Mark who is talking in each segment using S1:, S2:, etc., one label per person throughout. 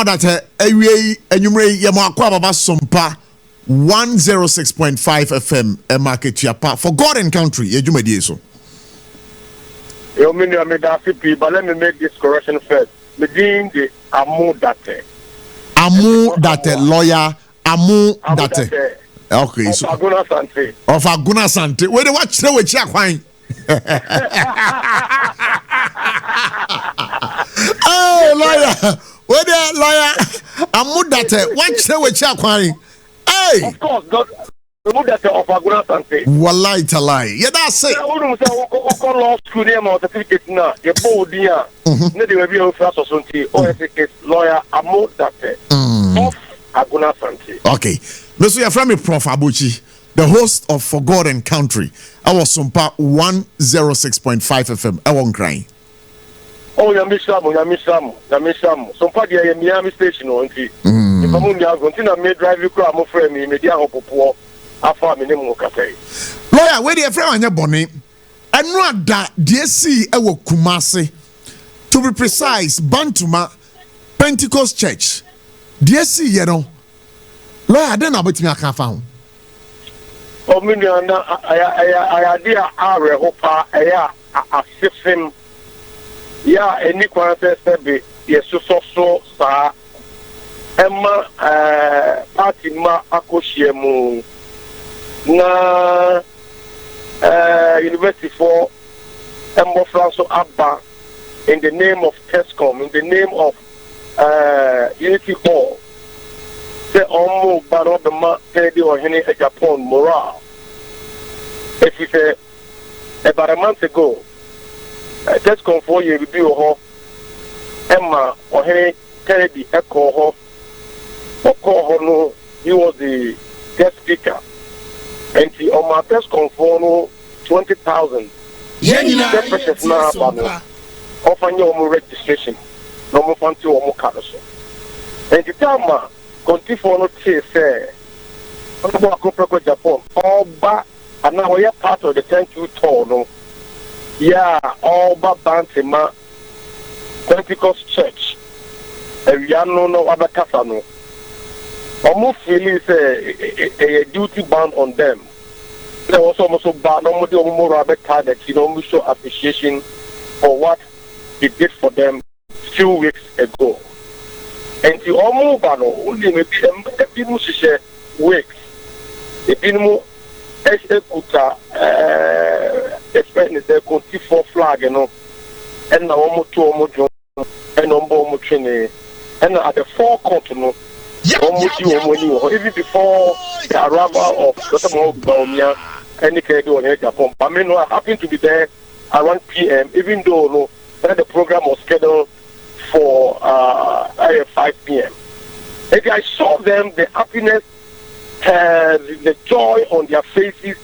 S1: that away enyumre yamakwa baba SOMPA 106.5 FM e market chiapa for God and country ejumadi so.
S2: You mean you made that people, but let me make this correction first. Medin the Amu Date.
S1: Amu Date lawyer Amu Date. Okay, so
S2: of Aguna Sante.
S1: Of Aguna Sante. Where they watch the way Chiakwine. Oh, lawyer. Where the lawyer Amu Date watch the way Chiakwine. Hey.
S2: Of course, God. Of Aguna Sante.
S1: Wallahi talai. Yeah, that's it.
S2: Law school name or certificate now. The board here. They will be offered society or lawyer Amu Date. Of Aguna Sante.
S1: Okay. Mr. Your friend, Prof. Abuchi, the host of For God and Country. I was SOMPA 106.5 FM. I won't cry.
S2: Oh, Yamishamu. SOMPA, the Miami station, won't he? If I'm going to make drive you crowd, my friend, me, media of poor. Afa me name Cafe.
S1: Lawyer, where the friend on your bonnet? And not that DSC Ewo Kumasi. To be precise, Bantuma Pentecost Church. DSC, you know. Lawyer, I don't know about me. I can't find.
S2: Oh, me, I idea are hopa, a system. Yeah, any quantity be yes, so, sir. Emma, party ma akoshiemu. Na University for Embo Franco Abba in the name of TESCOM, in the name of Unity Hall. Say Omo Barobama Teddy or Henny Agyapong morale. If you say about a month ago, TESCOM 4 year review ho Emma or Henny Teddy Echo ho no, he was the guest speaker. And the on my press conference 20,000. Yeah, precious now offering your registration. No more fun to more colors. And the time, continue for no say, about Japan, all but and now we are part of the thank you tour. No, yeah, all but Bantima Pentecost Church. And we are no other casano. Almost really say a duty bound on them. There was almost a ban on the more rabbit that we show appreciation for what he did for them a few weeks ago. And the almost ban only maybe a people share weeks. The people executa expect the country for flag, and now almost two almost and almost training and at the four continents. Even before the arrival of Dr. Baumia and the Kedu on Agyapong. I mean, I happened to be there around PM, even though the program was scheduled for 5 PM. And I saw them, the happiness, the joy on their faces,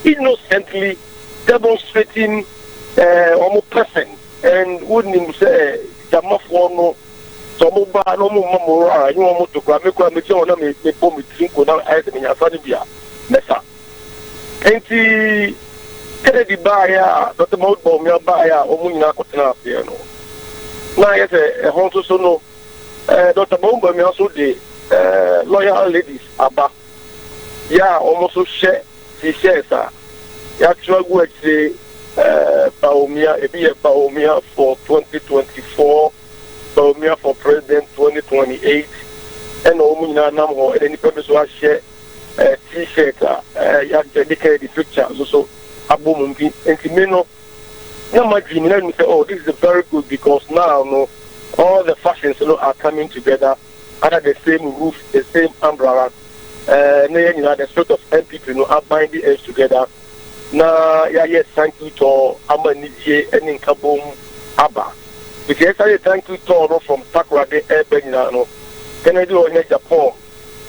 S2: innocently demonstrating almost present. And wouldn't say, Jamafono. So no more you want to grab me on me bomb drink without ice in your funny beer. Nessa. And the Kennedy buyer, Dr. Mount Bomber buyer, or Munna Cotana piano. Now, yes, a honto so no. Dr. Bomber me also the loyal ladies Abba. Yeah, almost so share, she shares her. Actual work say Baumia, a be a Baumia for 2024. Baumia for President 2028, and Omina Namho, and any purpose was share T-shirt, dedicated picture, so Abumbi, and Timeno. Now, my dream, let me say, oh, this is very good because now, all the fashions are coming together under the same roof, the same umbrella. The sort of MPP are binding us together. Now, yes, thank you to Amaniji and in Kabum Abba. Because I thank you to from Takrade Benano, Kennedy or Agyapong.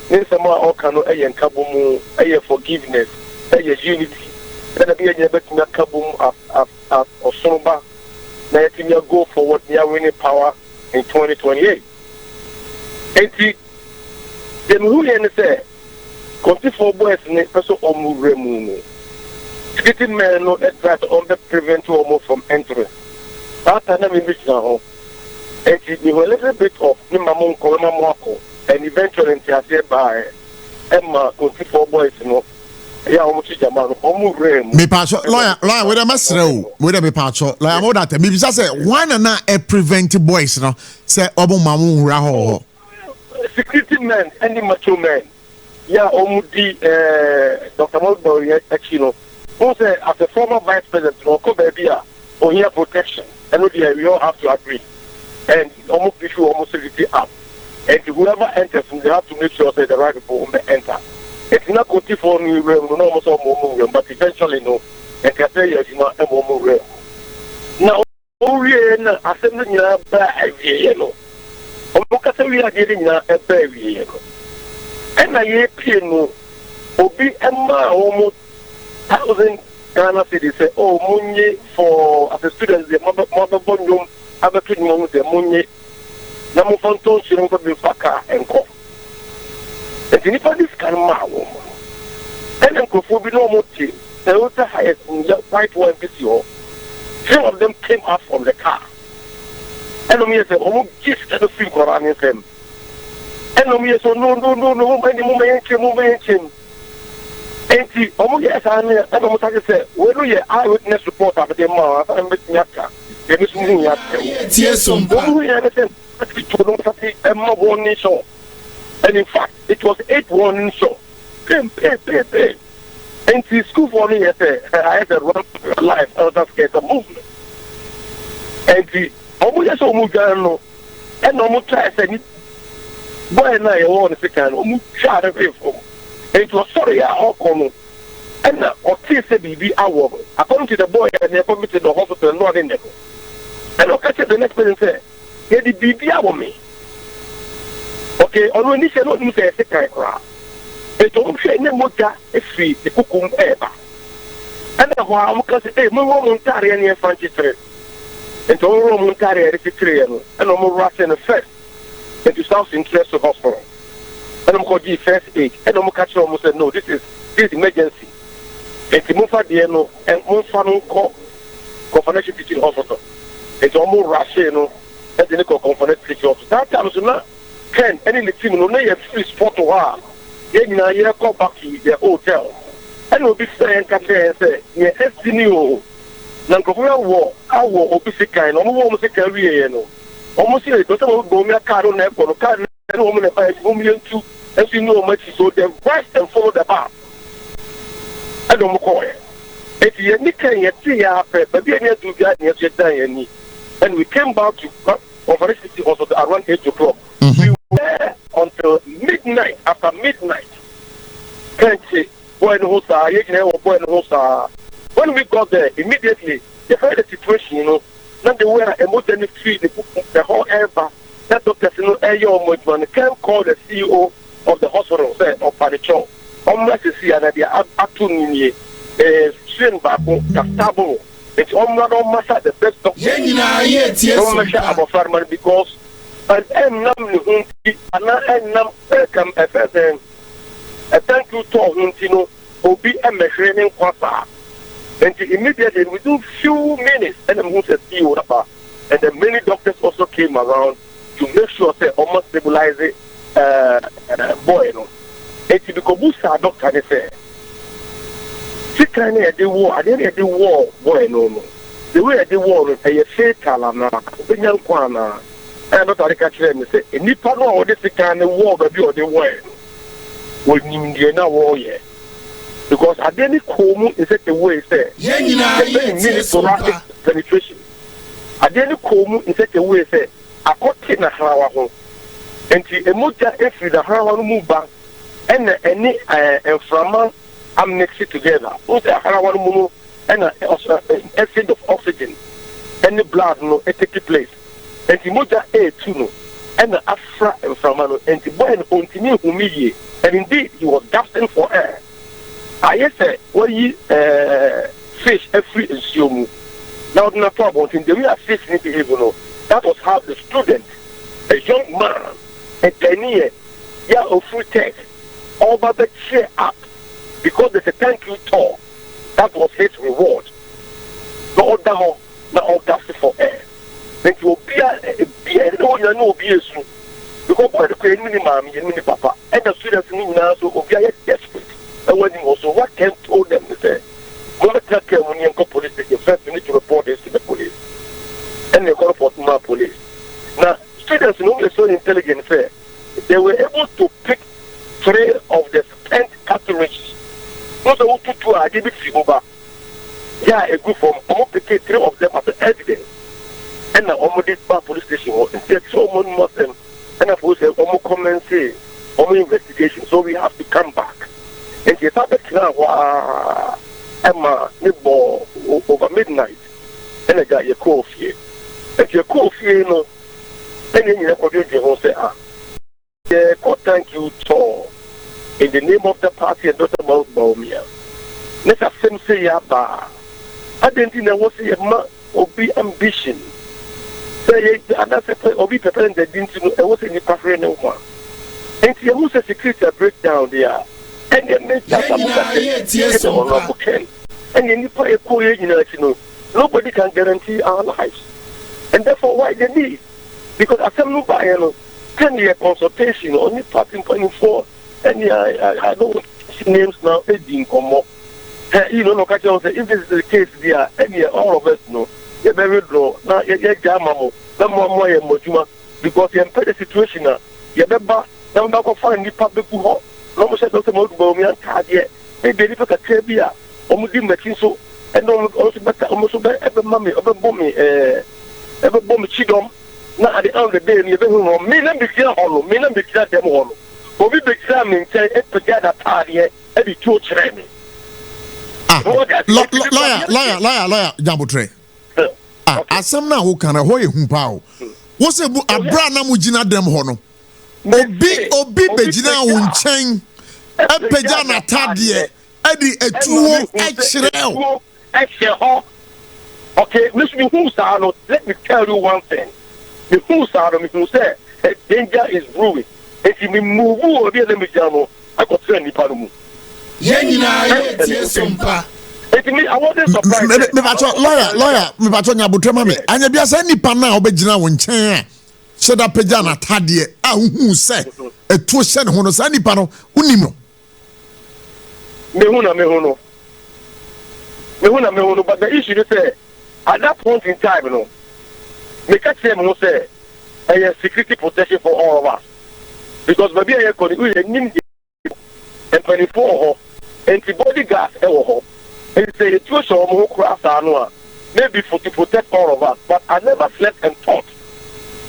S2: Then some more can a Kabumu, a forgiveness, a unity. Then a be a better Kabum or Somba. Let me go forward near winning power in 2028. And the Mulian say, Conti for boys in a person or move removal. Getting men know that on the prevent from entering. That time in this now. And it was a little bit of Nimamon Kolomamako, and eventually I said by Emma 24 boys, you know. Yeah,
S1: me pacho lawyer with a mesro with a pacho like I'm that me bisa say one and a prevent boys no say obo mamu raho
S2: security men any macho men yeah omudi Dr. Mulberry actually who say as a former vice president no ko baby on here protection and we all have to agree and almost issue almost security up and whoever enters they have to make sure that the right people will enter. It's not good for me, no more, but eventually, no, and can say it's not a more. Now, I said, you know, we are getting a baby, and I piano, Obi Emma almost 1,000 Ghana cities say, oh, Munye for as a student, the mother bonum, other treatment, the Munye, Namufanto, she don't be Faka and Co. And if this kind of woman, and then could be no motive, the other highest white one video, 10 of them came out from the car. And me said, oh, just the finger around them. And me said, no, moment. And see, oh, yes, I almost said, where do you eyewitness report after the mouth and with Yaka? There is nothing Yaka.
S3: Yes,
S2: one nation. And in fact, it was 8 warning show. Pay. And see, school for me, I had a run life, I was scared of movement. And see, almost so moved down, and almost try to say, boy, and I want to say, almost try to pay for. And it was sorry, I come. And or said, be our according to the boy, and they committed the hospital, not in there. And I catch the next person say, hey, the BB our me. Okay, on when you say not say a second crowd. It don't say no more it's free, the cookum ever. And the while because hey, my woman carry any fancy trade. And to all woman carry a secretary and no more rush in the first. And to South interest of hospital. And I'm called the first aid. And I'm catch almost said, no, this is emergency. And to move at the end and one family call confirmation teaching hospital. It's almost rush, you know, and then call confirmation teaching hospital. That time is not. Ken, any team no near free spot to her. Then I go back to the hotel. And will be saying, say, yes, Estinio. Nankofuya war, I will be sick kind, almost a career, you know. Almost here, but I will go me a car on airport, a car, and woman if I $1,000,000 as you know much, so they rise and follow the path. I don't call it. If you can yet see after, but we are to get near Jetty, and we came back to over city also around 8 o'clock. We were until midnight. After midnight, can't say when we got there immediately, they heard the situation, you know. Now they were emotionally free, the whole air back. That doctor said, no, you can call the CEO of the hospital, say, of Paricho. Almost to see that they are up to me, Shin Babu, Gustavo. It's almost the best doctor. Yes, about farmer because. And nam and nam come a thank you to Huntino, Obi and Machine Quasa. And immediately within few minutes, and I'm going to see what about. And then many doctors also came around to make sure they almost stabilize it. Boy, no. And to become a doctor, they say, she can't hear the war, I didn't hear the war, boy, no. The way I did war, I say, Kalana, Opinion Kwana. And not a catch them, say, in Nippon or this kind of war, but you are the way. When you now war, yeah. Because at any comu is such a way, say, penetration. At any comu in such a way, say, I got in a harawa. And the emoja if the harawa move back, and any inflammation am mixed together. Also, a harawa move and an acid of oxygen, and the blood no, it takes place. And the motor A too, and the Afra and Framano, and the boy and continue humiliate. And indeed, he was gasping for air. I said, well, you fish every issue. Now, no problem. In the way of fish, that was how the student, a young man, a 10-year, of free tech, over the chair up because there's a thank you talk. That was his reward. No doubt, no gasping for air. Then you be no be soon. Because by the way, minimum, you papa, and the students now so be desperate. And when also what can told them to say, when you go police station, first you need to report this to the police. And they call for more police. Now, students know they're so intelligent, fair. They were able to pick 3 of the spent cartridges. Those are who two are giving over. Yeah, a group from all the 3 of them as evidence. And now almost this police station was so much them. And of course, almost comment say, almost investigation. So we have to come back. And she started to Emma Nibbo over midnight. And I got your coffee. And your coffee, you know, and then you have to say, thank you, Tor, in the name of the party and Dr. Baumia. Let us say, Yaba. I didn't know what say or be ambition. Say, or be preparing the didn't know there was any preference no one. And see, who's a security breakdown there? And then make that and then you put a cool, you know, nobody can guarantee our lives. And therefore, why they need? Because as I'm not buying 10-year consultation, only party point for, and I don't want to see names now, Eddie Como. You know, no, if this is the case, there, and all of us know, you're very draw. Now, you're Jamamo, no more Mojuma, because you're in the situation now. You're better, now, not going to find the public who no more said Dr. Modubomi and Cardia, maybe if I can tell you, almost in the so, and also better, almost ever mommy, ever bomb Chidom. Now, at the end of the day, you know, me and the clear hollow, me and the clear them hollow. But we examine, say, it's together, Tardia, and the 2 training.
S1: Lawyer, Jambotre. Asam na ho kana ho ehumpa o. Wo se bu abra na mu gina dem ho no. Obi begina wo nchen. Epega na tade edi etuo echireo.
S2: Okay, listen, let me tell you one thing. The who's out of me who say danger is brewing. If you move over the Lemijano, I could send you Parumu.
S3: SOMPA.
S2: I wasn't surprised.
S1: Lawyer, me bato nya botrema me. Anya bia say nipa na obegina wo nchen a. So da pagya na tade a hu say etuo hye ne ho no sa nipa no unim no.
S2: Me hu no. But the issue is say at that point in time, you know, me catch them who say a security protection for all of us. Because maybe I could and 24 antibody gas and say the two show more craft maybe for to protect all of us, but I never slept and thought.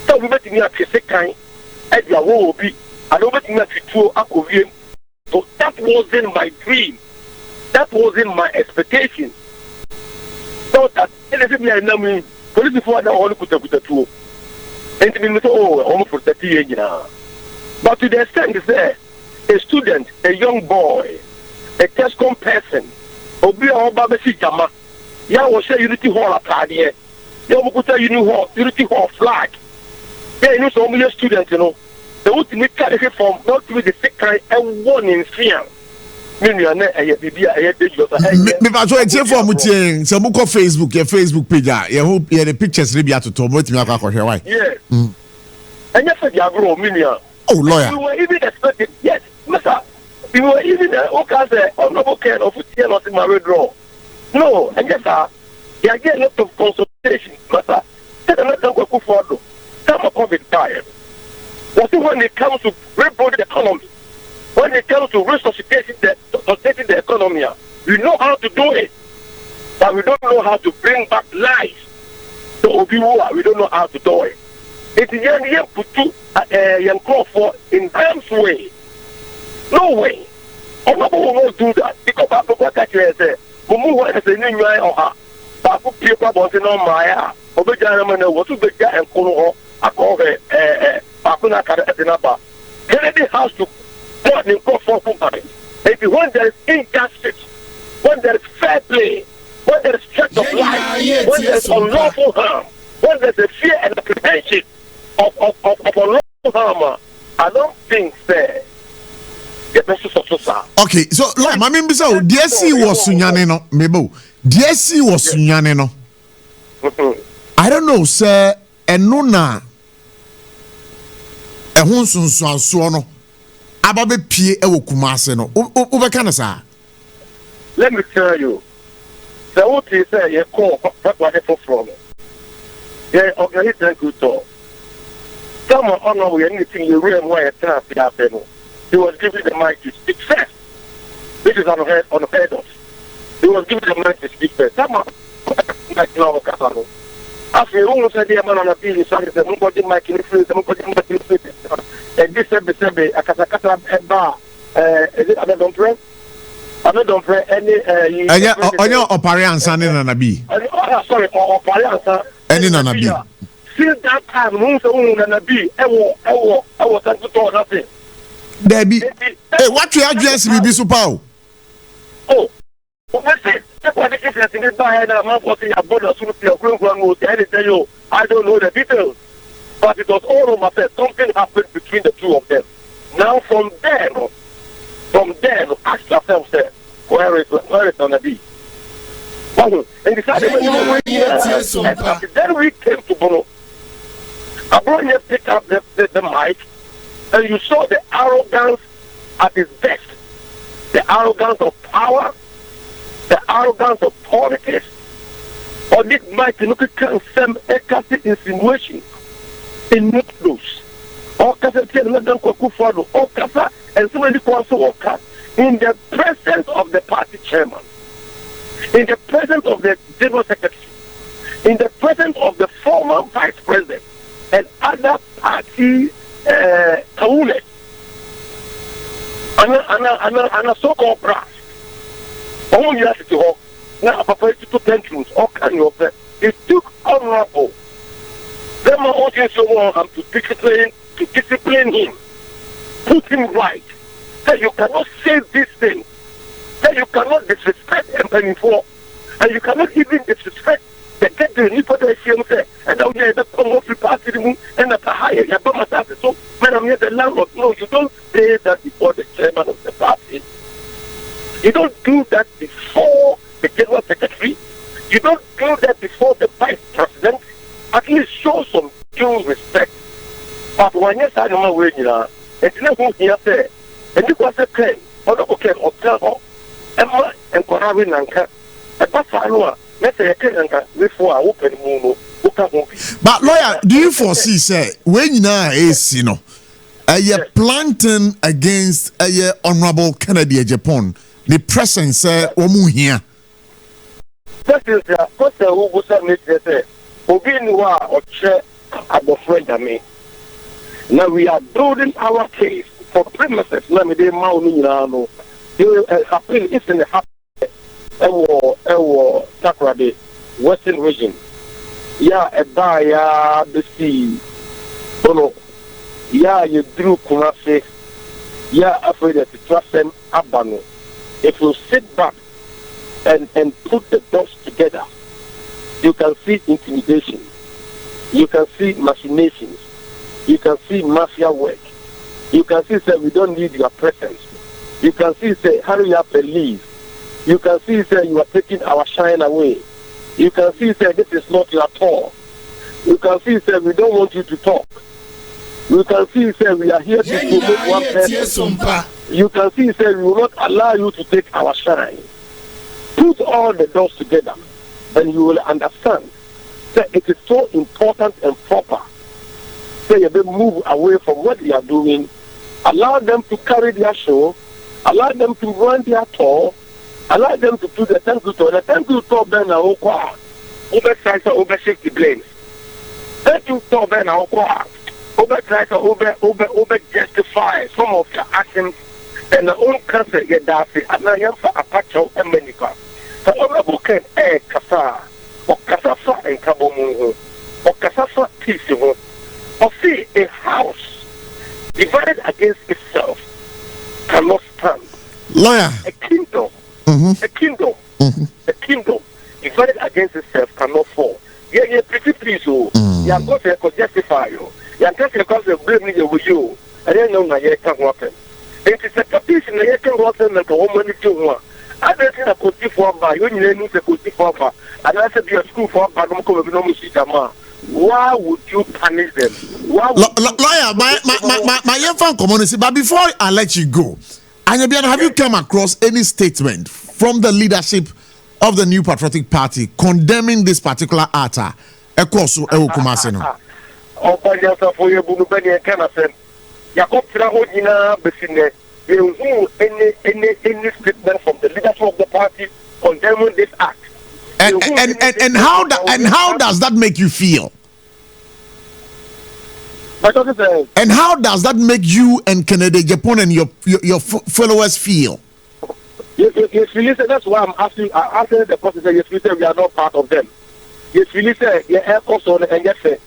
S2: So we met me at the kind at your will be I don't met me at the two Akovian. So that wasn't my dream. That wasn't my expectation. So that anything I know me police before I only put the two. And to me, almost for 30 years now. But to the extent is there, a student, a young boy, a Tescom person, Obi or Babasi Jama, ya was a Unity Hall at Tardia, Yamukuta Unity Hall flag. Yeah, you know, so many students, you know, the ultimate carry from not to be the sick kind and one in fear.
S1: Me ba so e tie for mu tie se mu ko Facebook page a ye ho ye the pictures re bia toto mo timi akwa hwe why
S2: yes and yes they agro minia
S1: oh lawyer
S2: we were even expecting yes masa we were even okay say honorable care of tie not my withdraw no and yes they are getting a lot of consultation masa said not go for do some COVID time what when it comes to rebuild the economy. When it comes to resuscitating the economy, we know how to do it, but we don't know how to bring back life. So we don't know how to do it. It's young put young crop for in harm's way. No way. I'm not going to do that because I forgot that you say, "Mumu is a new guy or her." But put people wanting on my Obejana was to be and Kolo. I call her Pakuna Karatinaba. Kennedy has to. And when there is injustice, when there is fair play, when there is threat of life, when there is unlawful harm, when there is a fear and apprehension of unlawful harm, I don't think fair.
S1: Okay, so like my member so DSC was Sunyane no, DSC was Sunyane no. I don't know, sir. eno na ehun sunsuanso no aba be pie ewo kumase no wo be kana sa.
S2: Let me tell you, the what is say you call what from yeah, organization good talk. Some on know anything you really want to happen. He was given the mic to speak first. This is unheard of. He was given the mic to speak first. Some like now Casano. After you almost said the man on a bill, so the nobody mic in the free, nobody mic in the free. And this Sebe, a Casacata bar, is it other don't pray? I don't pray any.
S1: On your oparians and in an abbey.
S2: Sorry, oparians
S1: and in an abbey.
S2: Since that time, moons and a bee, I was sent to do nothing.
S1: Debbie, hey, what you address me be so pow?
S2: Oh, what's it? That's what it is. I think it's by a man for the abundance of your grandmother will tell you. I don't know the details, but it was all of my face. Something happened between the two of them. Now, from there, ask yourself, where is gonna be? And decided then we came to Bono. I brought you pick up the mic, and you saw the arrogance at its best. The arrogance of power, the arrogance of politics. Or this mic, look at some insinuation in news. Or Casa Kufuado, or Casa, and so many workers in the presence of the party chairman, in the presence of the general secretary, in the presence of the former vice president, and other party kaule, and a so-called brass. All you have to do now, Papa, to tantrums, all kind of that. It took honorable. Them are audience to discipline him, put him right. That you cannot say this thing. That you cannot disrespect M24, and you cannot even disrespect the get the people that say, and now you have come off the party and at a higher Yabama. So, when I'm here, the landlord, no, you don't say that before the chairman of the party. You don't do that before the general secretary. You don't do that before the vice president. At least show some due respect. But when you say, no, we're here, it's not who here say, and you was a claim, or okay, or tell, Emma and Korawi Nanka, a Basanoa, let's say a Kenanka, before I open Muno.
S1: But lawyer, do you foresee, say, when you know is, you know, a planting against a honorable Kennedy Agyapong, the presence, Omu here?
S2: That is the first who was a mistake. Obinua or chair at the friend of me. Now we are building our case for premises. Let me do Maunino. You happen it's in the Takrade, Western region. Yeah, a buyer, the sea. Bono. Yeah, you drew Kumase. Yeah, afraid that to trust them, Abano. If you sit back and put the dots together, you can see intimidation. You can see machinations. You can see mafia work. You can see, say, we don't need your presence. You can see, say, hurry up and leave. You can see, say, you are taking our shine away. You can see, say, this is not your talk. You can see, say, we don't want you to talk. You can see, say, we are here to promote one person. You can see, say, we will not allow you to take our shine. Put all the doors together, and you will understand that it is so important and proper. Say, you move away from what they are doing. Allow them to carry their show. Allow them to run their tour. Allow them to do the thank you tour. The thank you tour, Ben, over-size or over-shift the blames. Thank you tour, Ben, over-size or over-justify some of your actions and the own cancer get that. And I am for a patch of America. So, honorable can air Kasa, or Kasafa and Kabomu, or Kasafa Tissimo, or see a house divided against itself cannot stand.
S1: Lawyer.
S2: A kingdom, a kingdom divided against itself cannot fall. Yeah, pretty please, you are going to justify you. You are going to blame you, and then no, I can't happen. It is a capital in the can happen and a woman to I don't think I could see for you need to could see for and I said, your school for Banomco, no Musicama. Why would you punish them?
S1: Lawyer, my young fan community, but before I let you go, Anyabian, have you come across any statement from the leadership of the New Patriotic Party condemning this particular actor? Ekosu Ewukumaseno.
S2: Any statement from the leadership of the party condemning this act.
S1: And how does that make you feel? And how does that make you and Kennedy Agyapong and your followers feel?
S2: Yes, listen, that's why I'm asking the person. Yes, listen, we are not part of them. Yes, listen, yeah, air cost on and yes, sir.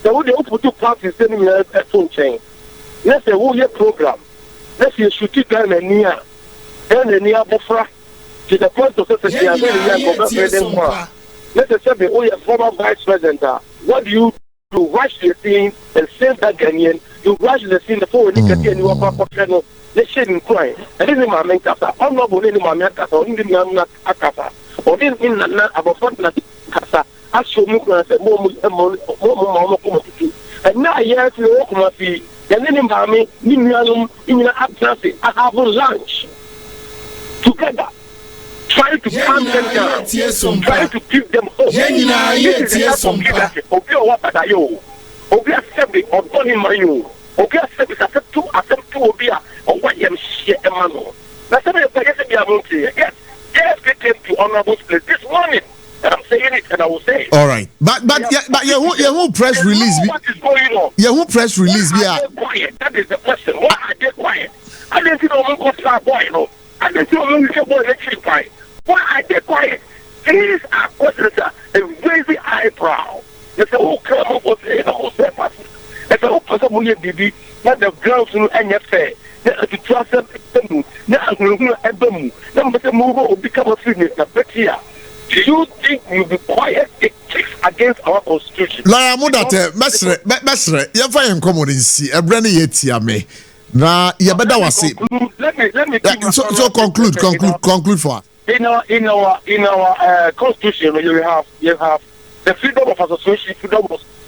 S2: So we don't put two parties sending a phone chain. Let's say who your program. Let's say shoot it down and near buffer to the point of say let's say the former vice president. What do you do? Rush the scene and save that Ghanaian. You rush the scene before you can get you up for let's shade in crying. And this is my main casa. I'm not going to my main casa or in the casa or this in about front casa. I show me and now yes, you walk my feet. And then in Bami, in I have lunch together. Try to calm them down. Try to keep them hope. This is the type of leadership. Obi Owapadayo. Obi accept or don't him you. Obi accept two Obi or what you share Emmanuel. That's what I'm saying. Yes, we came to honorable place this morning. And I'm saying it, and I will say it.
S1: All right, but your whole press release.
S2: What is going on?
S1: Your whole press release.
S2: Why are they quiet? That is the question. Why are they quiet? I didn't see no one go to boy, no. I didn't see no one go boy. Let's keep quiet. Why are they quiet? These are questions that raise eyebrow. They say, "Oh, come on, what's the whole person?" They say, "Oh, person, who you baby? Not the grounds to any fair." To trust them, now I'm going to them. Now, but the move will become a fitness. But here. Do you think you'll be quiet? It kicks against our constitution.
S1: Lawyer Mudate, Mestre, you find common in see a brand yetia me. Na you better was it.
S2: Let me
S1: so conclude for us.
S2: In our constitution you have the freedom of association,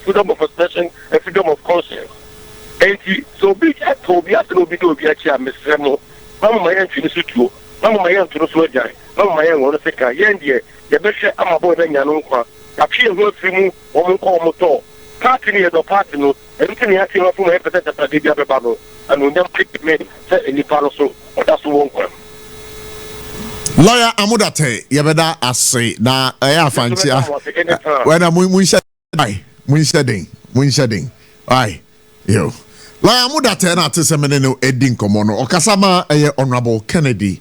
S2: freedom of expression, and freedom of conscience. And so be at home, be at home, be at your Mr. Mama my aunt to the suit, Mama my aunt to the soldier, Mama my aunt on the second, Yandia. The best I'm about them, Yanunqua. I feel good for me, woman call motor. Party near the party, no, everything I feel from a percent of the Diablo bubble, and when them pick me, set any part so, or that's one.
S1: Lawyer Amudate, Yabeda, I say, now I have fancy. When I'm winshading. Aye, yo. Lawyer Amudate, and I tell some Edding Comono, or Kasama, Honorable Kennedy